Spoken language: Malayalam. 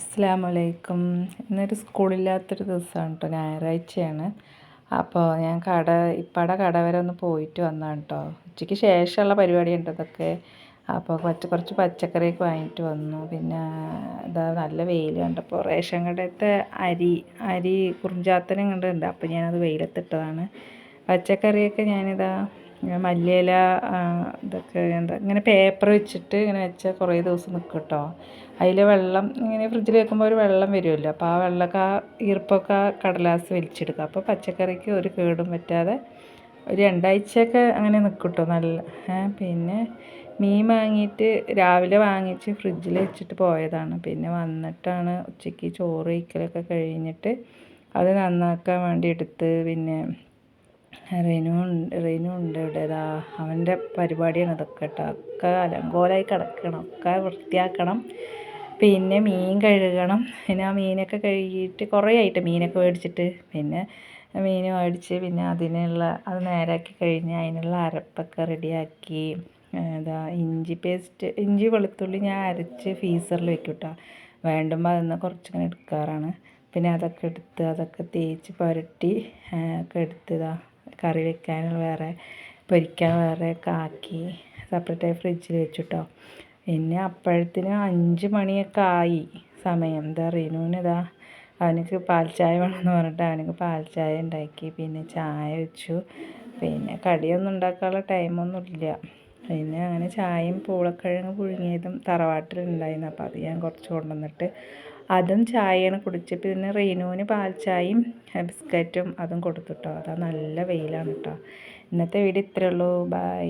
അസ്സലാമലൈക്കും. ഇന്നൊരു സ്കൂളില്ലാത്തൊരു ദിവസമാണ് കേട്ടോ, ഞായറാഴ്ചയാണ്. അപ്പോൾ ഞാൻ ഇപ്പടെ കട വരെ ഒന്ന് പോയിട്ട് വന്നതാണ് കേട്ടോ. ഉച്ചയ്ക്ക് ശേഷമുള്ള പരിപാടിയുണ്ട് ഇതൊക്കെ. അപ്പോൾ കുറച്ച് പച്ചക്കറിയൊക്കെ വാങ്ങിയിട്ട് വന്നു. പിന്നെ ഇതാ നല്ല വെയിൽ കണ്ടപ്പോൾ റേഷൻ കടയത്തെ അരി കുറിഞ്ചാത്തനും കണ്ടുണ്ട്. അപ്പോൾ ഞാനത് വെയിലത്തിട്ടതാണ്. പച്ചക്കറിയൊക്കെ ഞാനിതാ മല്ലിയില ഇതൊക്കെ ഇങ്ങനെ പേപ്പർ വെച്ചിട്ട് ഇങ്ങനെ വെച്ചാൽ കുറേ ദിവസം നിൽക്കും കേട്ടോ. അതിൽ വെള്ളം ഇങ്ങനെ ഫ്രിഡ്ജിൽ വെക്കുമ്പോൾ ഒരു വെള്ളം വരുമല്ലോ. അപ്പോൾ ആ വെള്ളമൊക്കെ ഈർപ്പമൊക്കെ കടലാസ് വലിച്ചെടുക്കുക. അപ്പോൾ പച്ചക്കറിക്ക് ഒരു കേടും പറ്റാതെ ഒരു 2 ആഴ്ചയൊക്കെ അങ്ങനെ നിൽക്കും കേട്ടോ നല്ല. പിന്നെ മീൻ വാങ്ങിയിട്ട് രാവിലെ വാങ്ങിച്ച് ഫ്രിഡ്ജിൽ വെച്ചിട്ട് പോയതാണ്. പിന്നെ വന്നിട്ടാണ് ഉച്ചയ്ക്ക് ചോറ് കഴിക്കലൊക്കെ കഴിഞ്ഞിട്ട് അത് നന്നാക്കാൻ വേണ്ടി എടുത്ത്. പിന്നെ റെനു ഉണ്ട് ഇവിടെ. അവൻ്റെ പരിപാടിയാണ് ഇതൊക്കെ കേട്ടോ. ഒക്കെ അലങ്കോലമായി കിടക്കണം, ഒക്കെ വൃത്തിയാക്കണം. പിന്നെ മീൻ കഴുകണം. പിന്നെ ആ മീനൊക്കെ കഴുകിയിട്ട് കുറേ ആയിട്ട് മീനൊക്കെ മേടിച്ചിട്ട്. പിന്നെ മീൻ മേടിച്ച് പിന്നെ അത് നേരാക്കി കഴിഞ്ഞ് അതിനുള്ള അരപ്പൊക്കെ റെഡിയാക്കി. ഇഞ്ചി വെളുത്തുള്ളി ഞാൻ അരച്ച് ഫ്രീസറിൽ വെക്കും കേട്ടോ. വേണ്ടുമ്പോൾ അതിൽ നിന്ന് കുറച്ചിങ്ങനെ എടുക്കാറാണ്. പിന്നെ അതൊക്കെ തേച്ച് പുരട്ടി ഒക്കെ എടുത്തതാണ്. കറി വെക്കാൻ വേറെ, പൊരിക്കാൻ വേറെ ഒക്കെ ആക്കി സെപ്പറേറ്റായി ഫ്രിഡ്ജിൽ വെച്ചിട്ടോ. പിന്നെ അപ്പോഴത്തേനും 5 മണിയൊക്കെ ആയി സമയം. റീനുവിന് അവനക്ക് പാൽ ചായ വേണമെന്ന് പറഞ്ഞിട്ട് അവനക്ക് പാൽ ചായ ഉണ്ടാക്കി. പിന്നെ ചായ വെച്ചു. പിന്നെ കടിയൊന്നും ഉണ്ടാക്കാനുള്ള ടൈമൊന്നുമില്ല. പിന്നെ അങ്ങനെ ചായയും പൂളക്കിഴങ്ങ് പുഴുങ്ങിയതും തറവാട്ടിലുണ്ടായിരുന്നു. അപ്പോൾ അത് ഞാൻ കുറച്ച് കൊണ്ടുവന്നിട്ട് അതും ചായയാണ് കുടിച്ച്. പിന്നെ റീനുവിന് പാൽ ചായയും ബിസ്ക്കറ്റും അതും കൊടുത്തിട്ടോ. അതാ നല്ല വെയിലാണ് കേട്ടോ. ഇന്നത്തെ വീഡിയോ ഇത്രയേ ഉള്ളൂ. ബൈ.